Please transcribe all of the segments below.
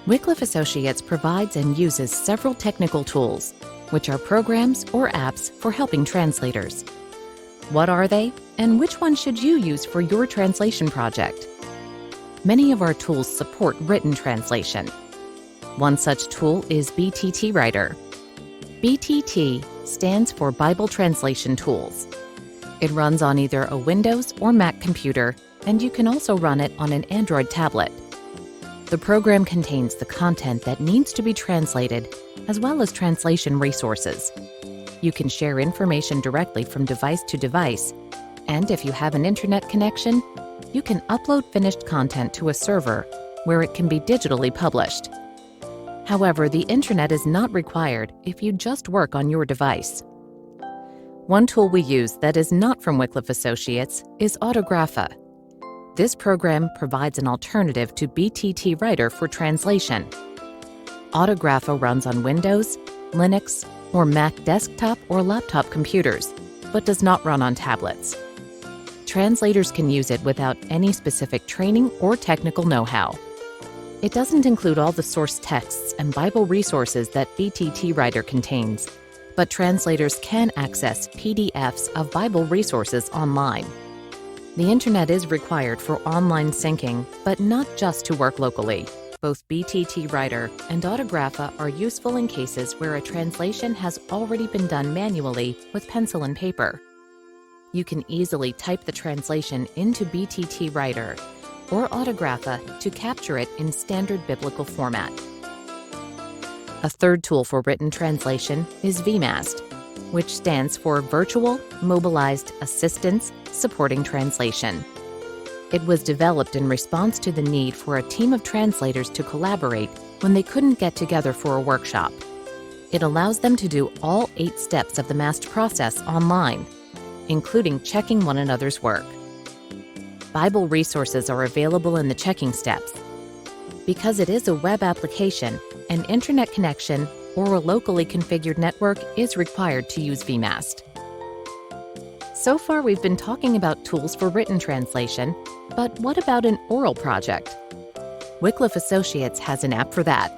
Wycliffe Associates provides and uses several technical tools, which are programs or apps for helping translators. What are they, and which one should you use for your translation project? Many of our tools support written translation. One such tool is BTT Writer. BTT stands for Bible Translation Tools. It runs on either a Windows or Mac computer, and you can also run it on an Android tablet. The program contains the content that needs to be translated, as well as translation resources. You can share information directly from device to device, and if you have an internet connection, you can upload finished content to a server where it can be digitally published. However, the internet is not required if you just work on your device. One tool we use that is not from Wycliffe Associates is Autographa. This program provides an alternative to BTT Writer for translation. Autographa runs on Windows, Linux, or Mac desktop or laptop computers, but does not run on tablets. Translators can use it without any specific training or technical know-how. It doesn't include all the source texts and Bible resources that BTT Writer contains, but translators can access PDFs of Bible resources online. The internet is required for online syncing, but not just to work locally. Both BTT Writer and Autographa are useful in cases where a translation has already been done manually with pencil and paper. You can easily type the translation into BTT Writer or Autographa to capture it in standard biblical format. A third tool for written translation is VMAST, which stands for Virtual Mobilized Assistance Supporting Translation. It was developed in response to the need for a team of translators to collaborate when they couldn't get together for a workshop. It allows them to do all 8 steps of the MAST process online, including checking one another's work. Bible resources are available in the checking steps. Because it is a web application, an internet connection or a locally configured network is required to use VMAST. So far, we've been talking about tools for written translation, but what about an oral project? Wycliffe Associates has an app for that.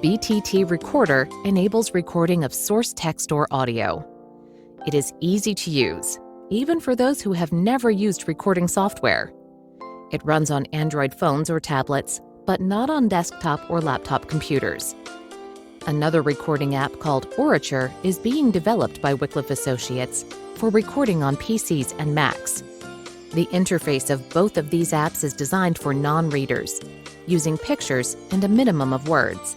BTT Recorder enables recording of source text or audio. It is easy to use, even for those who have never used recording software. It runs on Android phones or tablets, but not on desktop or laptop computers. Another recording app called Orature is being developed by Wycliffe Associates for recording on PCs and Macs. The interface of both of these apps is designed for non-readers, using pictures and a minimum of words.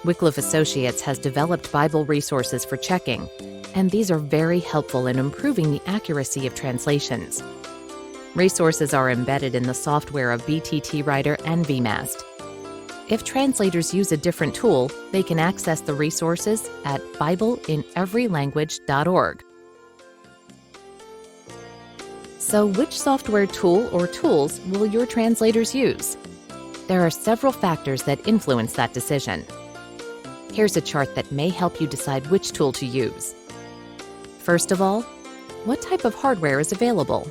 Wycliffe Associates has developed Bible resources for checking, and these are very helpful in improving the accuracy of translations. Resources are embedded in the software of BTT Writer and VMAST. If translators use a different tool, they can access the resources at BibleInEveryLanguage.org. So which software tool or tools will your translators use? There are several factors that influence that decision. Here's a chart that may help you decide which tool to use. First of all, what type of hardware is available?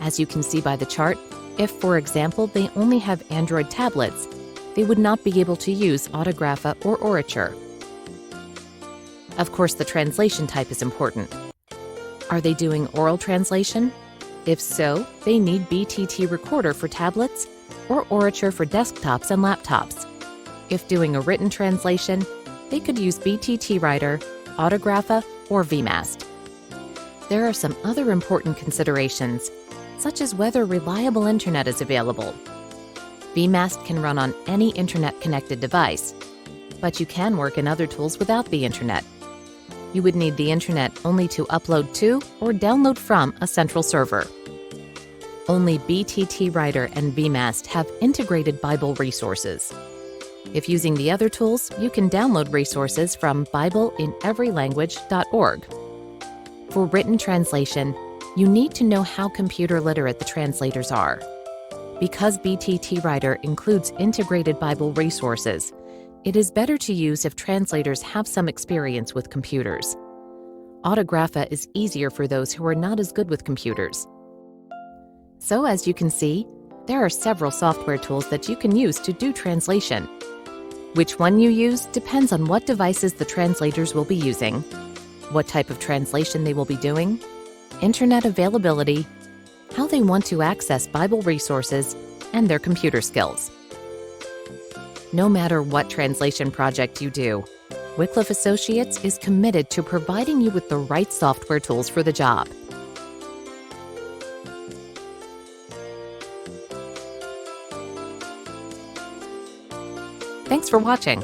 As you can see by the chart, if, for example, they only have Android tablets, they would not be able to use Autographa or Orature. Of course, the translation type is important. Are they doing oral translation? If so, they need BTT Recorder for tablets or Orature for desktops and laptops. If doing a written translation, they could use BTT Writer, Autographa, or VMAST. There are some other important considerations, such as whether reliable internet is available. VMAST can run on any internet-connected device, but you can work in other tools without the internet. You would need the internet only to upload to or download from a central server. Only BTT Writer and VMAST have integrated Bible resources. If using the other tools, you can download resources from BibleInEveryLanguage.org. For written translation, you need to know how computer literate the translators are. Because BTT Writer includes integrated Bible resources, it is better to use if translators have some experience with computers. Autographa is easier for those who are not as good with computers. So as you can see, there are several software tools that you can use to do translation. Which one you use depends on what devices the translators will be using, what type of translation they will be doing, internet availability, how they want to access Bible resources, and their computer skills. No matter what translation project you do, Wycliffe Associates is committed to providing you with the right software tools for the job. Thanks for watching.